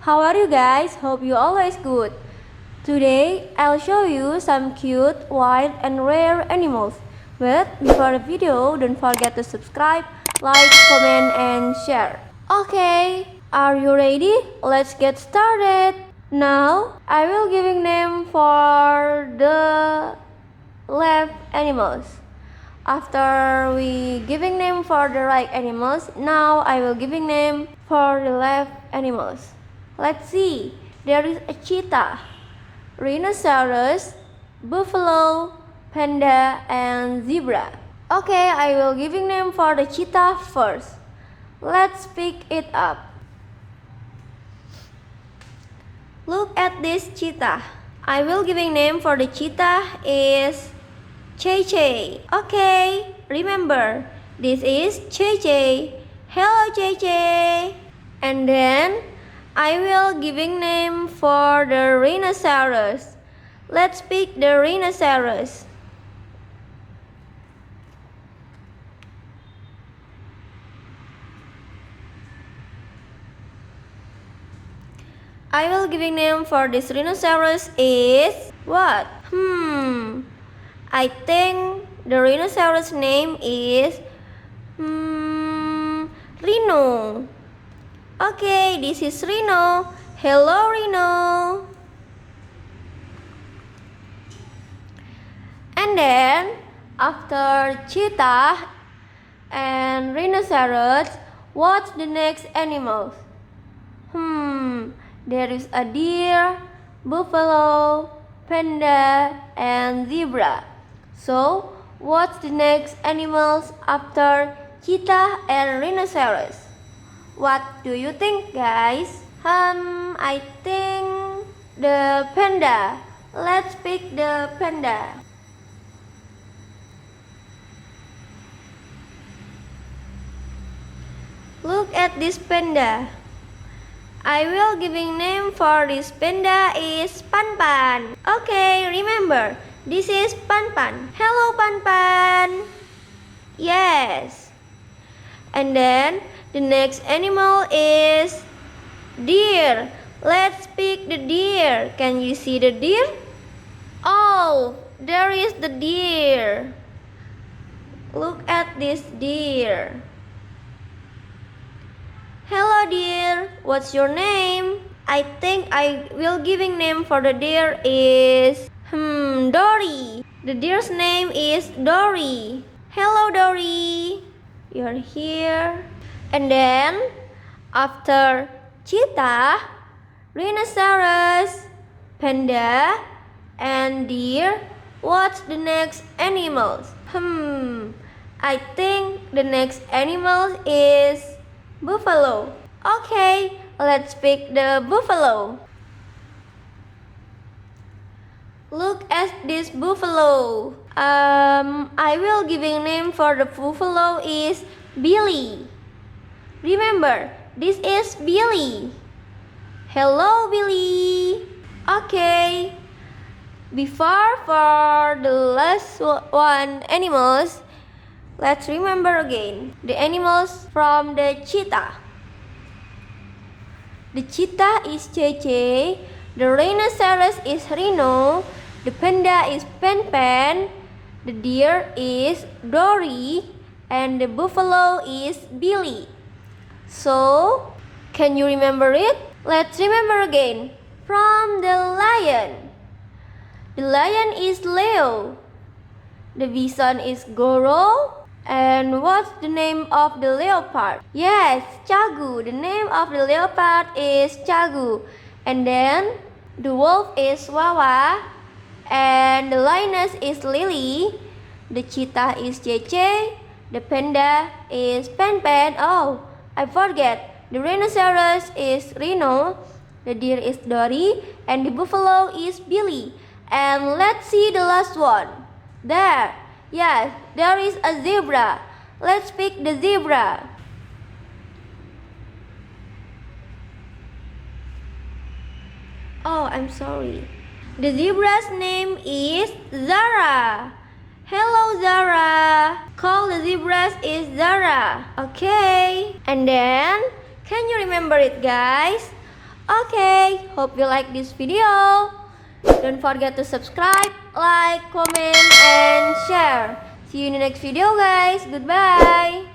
How are you guys? Hope you always good. Today I'll show you some cute, wild and rare animals. But before the video, don't forget to subscribe, like, comment and share. Okay, are you ready? Let's get started. Now I will giving name for the left animals. After we giving name for the right animals, now I will giving name for the left animals. Let's see. There is a cheetah, rhinoceros, buffalo, panda, and zebra. Okay, I will giving name for the cheetah first. Let's pick it up. Look at this cheetah. I will giving name for the cheetah is JJ. Okay, remember, this is JJ. Hello JJ. And then I will giving name for the rhinoceros. Let's pick the rhinoceros. I will giving name for this rhinoceros is what? I think the rhinoceros name is Rhino. Okay, this is Rhino. Hello Rhino. And then after cheetah and rhinoceros, what's the next animal? There is a deer, buffalo, panda, and zebra. So, what's the next animals after cheetah and rhinoceros? What do you think, guys? I think the panda. Let's pick the panda. Look at this panda. I will giving name for this panda is Pan Pan. Okay, remember, this is Pan Pan. Hello Pan Pan. Yes. And then the next animal is deer. Let's pick the deer. Can you see the deer? Oh, there is the deer. Look at this deer. Hello deer, what's your name? I think I will giving name for the deer is Dory. The deer's name is Dory. Hello Dory, you're here. And then after cheetah, rhinoceros, panda, and deer, what's the next animals? I think the next animal is buffalo. Okay, let's pick the buffalo. Look at this buffalo. I will giving name for the buffalo is Billy. Remember, this is Billy. Hello Billy. Okay. Before for the last one animals, let's remember again the animals from the cheetah. The cheetah is JJ, the rhinoceros is Rhino, the panda is Pan Pan, the deer is Dory, and the buffalo is Billy. So, can you remember it? Let's remember again. From the lion. The lion is Leo. The bison is Goro. And what's the name of the leopard? Yes, Chagu. The name of the leopard is Chagu. And then the wolf is Wawa. And the lioness is Lily. The cheetah is JJ. The panda is Pan Pan. Oh, I forget. The rhinoceros is Rhino. The deer is Dory. And the buffalo is Billy. And let's see the last one. There. Yes, there is a zebra. Let's pick the zebra. Oh, I'm sorry. The zebra's name is Zara. Hello Zara. Call the zebras is Zara. Okay. And then, can you remember it guys? Okay, hope you like this video. Don't forget to subscribe, like, comment, and share. See you in the next video guys. Goodbye.